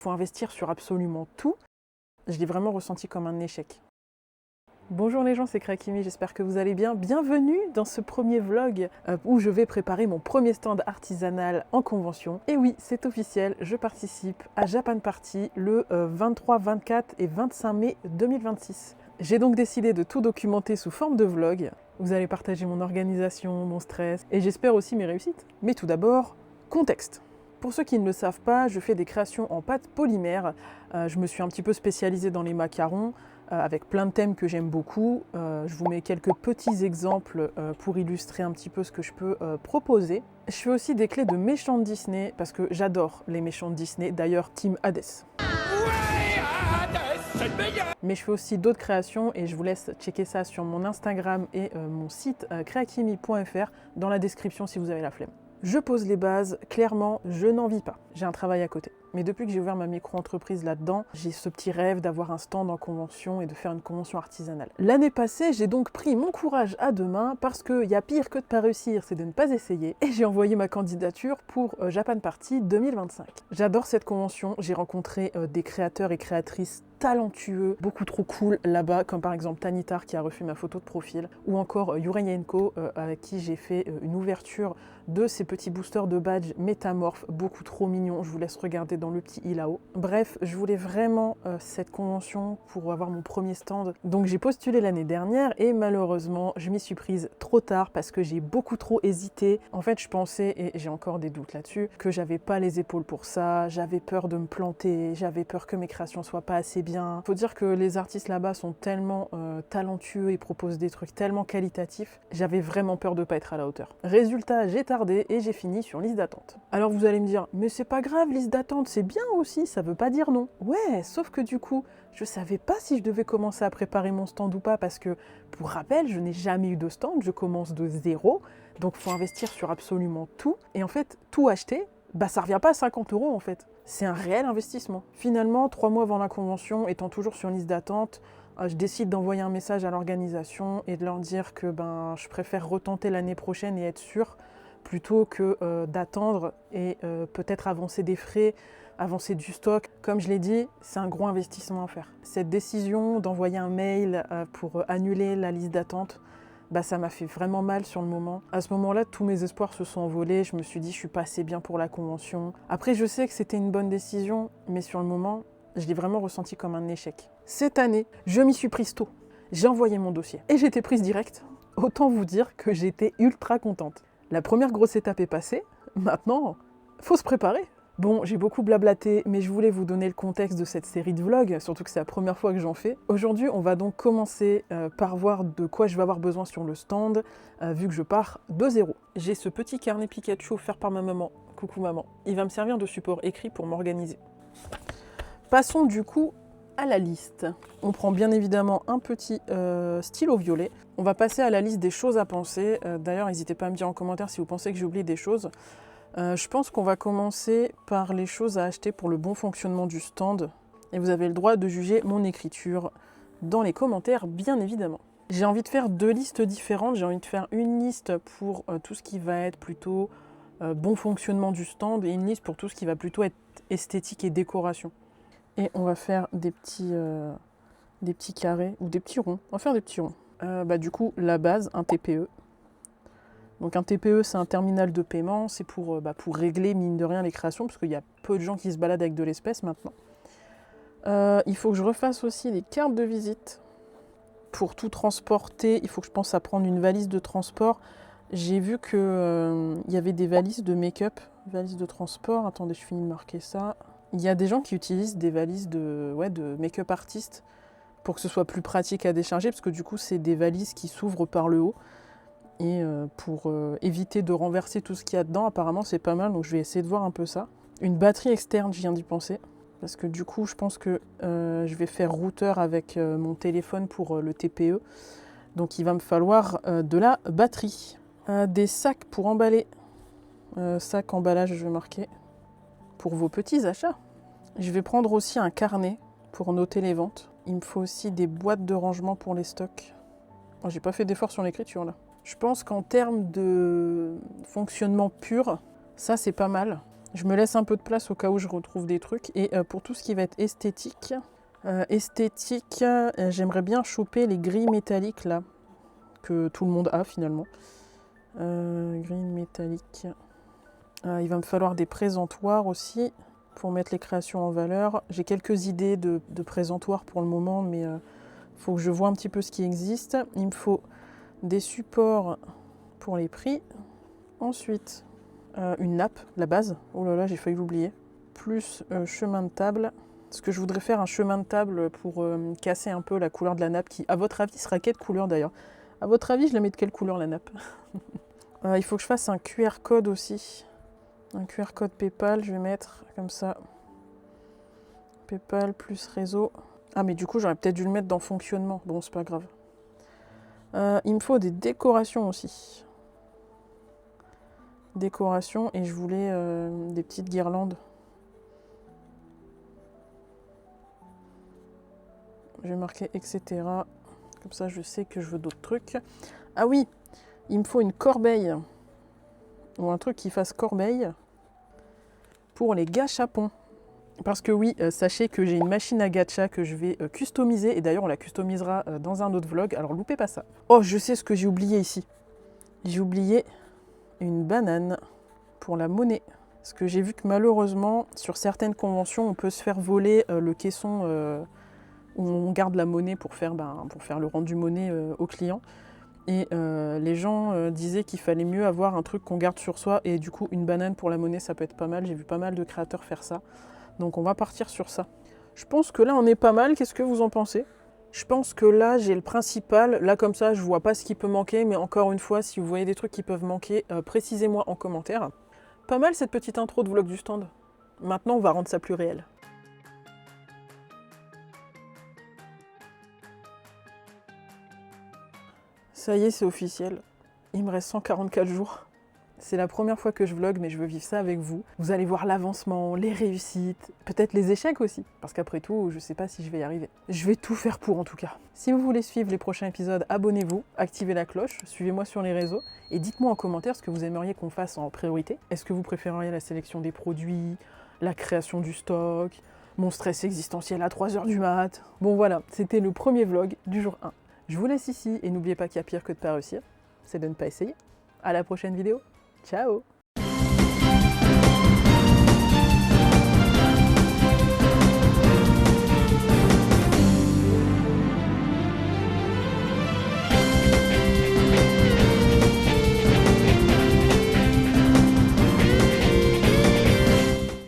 Il faut investir sur absolument tout. Je l'ai vraiment ressenti comme un échec. Bonjour les gens, c'est Krakimi, j'espère que vous allez bien. Bienvenue dans ce premier vlog où je vais préparer mon premier stand artisanal en convention. Et oui, c'est officiel, je participe à Japan Party le 23, 24 et 25 mai 2026. J'ai donc décidé de tout documenter sous forme de vlog. Vous allez partager mon organisation, mon stress et j'espère aussi mes réussites. Mais tout d'abord, contexte. Pour ceux qui ne le savent pas, je fais des créations en pâte polymère. Je me suis un petit peu spécialisée dans les macarons avec plein de thèmes que j'aime beaucoup. Je vous mets quelques petits exemples pour illustrer un petit peu ce que je peux proposer. Je fais aussi des clés de méchants de Disney parce que j'adore les méchants de Disney. D'ailleurs, Team Hades. Mais je fais aussi d'autres créations et je vous laisse checker ça sur mon Instagram et mon site krakimi.fr dans la description si vous avez la flemme. Je pose les bases, clairement, je n'en vis pas. J'ai un travail à côté. Mais depuis que j'ai ouvert ma micro-entreprise là-dedans, j'ai ce petit rêve d'avoir un stand en convention et de faire une convention artisanale. L'année passée, j'ai donc pris mon courage à deux mains parce qu'il y a pire que de ne pas réussir, c'est de ne pas essayer. Et j'ai envoyé ma candidature pour Japan Party 2025. J'adore cette convention, j'ai rencontré des créateurs et créatrices talentueux, beaucoup trop cool là-bas, comme par exemple Tanitar qui a reçu ma photo de profil, ou encore Yureyenko avec qui j'ai fait une ouverture de ces petits boosters de badge métamorphes, beaucoup trop mignons, je vous laisse regarder dans le petit i là-haut. Bref, je voulais vraiment cette convention pour avoir mon premier stand, donc j'ai postulé l'année dernière et malheureusement je m'y suis prise trop tard parce que j'ai beaucoup trop hésité. En fait je pensais, et j'ai encore des doutes là-dessus, que j'avais pas les épaules pour ça, j'avais peur de me planter, j'avais peur que mes créations soient pas assez bien. Faut dire que les artistes là-bas sont tellement talentueux et proposent des trucs tellement qualitatifs, j'avais vraiment peur de pas être à la hauteur. Résultat, j'ai tardé et j'ai fini sur liste d'attente. Alors vous allez me dire, mais c'est pas grave, liste d'attente, c'est bien aussi, ça veut pas dire non. Ouais, sauf que du coup, je savais pas si je devais commencer à préparer mon stand ou pas parce que, pour rappel, je n'ai jamais eu de stand, je commence de zéro, donc faut investir sur absolument tout. Et en fait, tout acheter, bah ça revient pas à 50 € en fait. C'est un réel investissement. Finalement, 3 mois avant la convention, étant toujours sur liste d'attente, je décide d'envoyer un message à l'organisation et de leur dire que je préfère retenter l'année prochaine et être sûre plutôt que d'attendre et peut-être avancer des frais, avancer du stock. Comme je l'ai dit, c'est un gros investissement à faire. Cette décision d'envoyer un mail pour annuler la liste d'attente, ça m'a fait vraiment mal sur le moment. À ce moment-là, tous mes espoirs se sont envolés. Je me suis dit, je suis pas assez bien pour la convention. Après, je sais que c'était une bonne décision, mais sur le moment, je l'ai vraiment ressenti comme un échec. Cette année, je m'y suis prise tôt. J'ai envoyé mon dossier et j'ai été prise direct. Autant vous dire que j'étais ultra contente. La première grosse étape est passée. Maintenant, faut se préparer. Bon, j'ai beaucoup blablaté, mais je voulais vous donner le contexte de cette série de vlogs, surtout que c'est la première fois que j'en fais. Aujourd'hui, on va donc commencer par voir de quoi je vais avoir besoin sur le stand, vu que je pars de zéro. J'ai ce petit carnet Pikachu offert par ma maman. Coucou maman. Il va me servir de support écrit pour m'organiser. Passons du coup à la liste. On prend bien évidemment un petit stylo violet. On va passer à la liste des choses à penser. D'ailleurs, n'hésitez pas à me dire en commentaire si vous pensez que j'ai oublié des choses. Je pense qu'on va commencer par les choses à acheter pour le bon fonctionnement du stand. Et vous avez le droit de juger mon écriture dans les commentaires, bien évidemment. J'ai envie de faire deux listes différentes. J'ai envie de faire une liste pour tout ce qui va être plutôt bon fonctionnement du stand et une liste pour tout ce qui va plutôt être esthétique et décoration. Et on va faire des petits carrés ou des petits ronds. On va faire des petits ronds. Du coup, la base, un TPE. Donc un TPE, c'est un terminal de paiement, c'est pour régler, mine de rien, les créations, parce qu'il y a peu de gens qui se baladent avec de l'espèce maintenant. Il faut que je refasse aussi les cartes de visite. Pour tout transporter, il faut que je pense à prendre une valise de transport. J'ai vu qu'il y avait des valises de make-up, valises de transport. Attendez, je finis de marquer ça. Il y a des gens qui utilisent des valises de make-up artiste pour que ce soit plus pratique à décharger, parce que du coup, c'est des valises qui s'ouvrent par le haut. Et pour éviter de renverser tout ce qu'il y a dedans, apparemment c'est pas mal, donc je vais essayer de voir un peu ça. Une batterie externe, je viens d'y penser, parce que du coup je pense que je vais faire routeur avec mon téléphone pour le TPE, donc il va me falloir de la batterie. Des sacs pour emballer, sac emballage je vais marquer, pour vos petits achats. Je vais prendre aussi un carnet pour noter les ventes. Il me faut aussi des boîtes de rangement pour les stocks. Oh, j'ai pas fait d'effort sur l'écriture là. Je pense qu'en termes de fonctionnement pur, ça c'est pas mal. Je me laisse un peu de place au cas où je retrouve des trucs. Et pour tout ce qui va être esthétique, j'aimerais bien choper les grilles métalliques là, que tout le monde a finalement. Grilles métalliques. Il va me falloir des présentoirs aussi pour mettre les créations en valeur. J'ai quelques idées de présentoirs pour le moment, mais faut que je vois un petit peu ce qui existe. Il me faut des supports pour les prix. Ensuite, une nappe, la base. Oh là là, j'ai failli l'oublier. Plus chemin de table. Parce que je voudrais faire un chemin de table pour casser un peu la couleur de la nappe qui, à votre avis, sera quelle couleur d'ailleurs? À votre avis, je la mets de quelle couleur la nappe? Il faut que je fasse un QR code aussi. Un QR code PayPal, je vais mettre comme ça. PayPal plus réseau. Ah mais du coup, j'aurais peut-être dû le mettre dans fonctionnement. Bon, c'est pas grave. Il me faut des décorations aussi. Décorations et je voulais des petites guirlandes. Je vais marquer etc. Comme ça, je sais que je veux d'autres trucs. Ah oui, il me faut une corbeille. Ou un truc qui fasse corbeille pour les gâchapons. Parce que oui, sachez que j'ai une machine à gacha que je vais customiser. Et d'ailleurs, on la customisera dans un autre vlog. Alors, loupez pas ça. Oh, je sais ce que j'ai oublié ici. J'ai oublié une banane pour la monnaie. Parce que j'ai vu que malheureusement, sur certaines conventions, on peut se faire voler le caisson où on garde la monnaie pour faire le rendu monnaie au client. Et les gens disaient qu'il fallait mieux avoir un truc qu'on garde sur soi. Et du coup, une banane pour la monnaie, ça peut être pas mal. J'ai vu pas mal de créateurs faire ça. Donc on va partir sur ça. Je pense que là, on est pas mal. Qu'est-ce que vous en pensez? Je pense que là, j'ai le principal. Là, comme ça, je vois pas ce qui peut manquer. Mais encore une fois, si vous voyez des trucs qui peuvent manquer, précisez-moi en commentaire. Pas mal cette petite intro de vlog du stand. Maintenant, on va rendre ça plus réel. Ça y est, c'est officiel. Il me reste 144 jours. C'est la première fois que je vlog, mais je veux vivre ça avec vous. Vous allez voir l'avancement, les réussites, peut-être les échecs aussi. Parce qu'après tout, je sais pas si je vais y arriver. Je vais tout faire pour en tout cas. Si vous voulez suivre les prochains épisodes, abonnez-vous, activez la cloche, suivez-moi sur les réseaux. Et dites-moi en commentaire ce que vous aimeriez qu'on fasse en priorité. Est-ce que vous préféreriez la sélection des produits, la création du stock, mon stress existentiel à 3h du mat? Bon voilà, c'était le premier vlog du jour 1. Je vous laisse ici et n'oubliez pas qu'il y a pire que de pas réussir, c'est de ne pas essayer. À la prochaine vidéo. Ciao!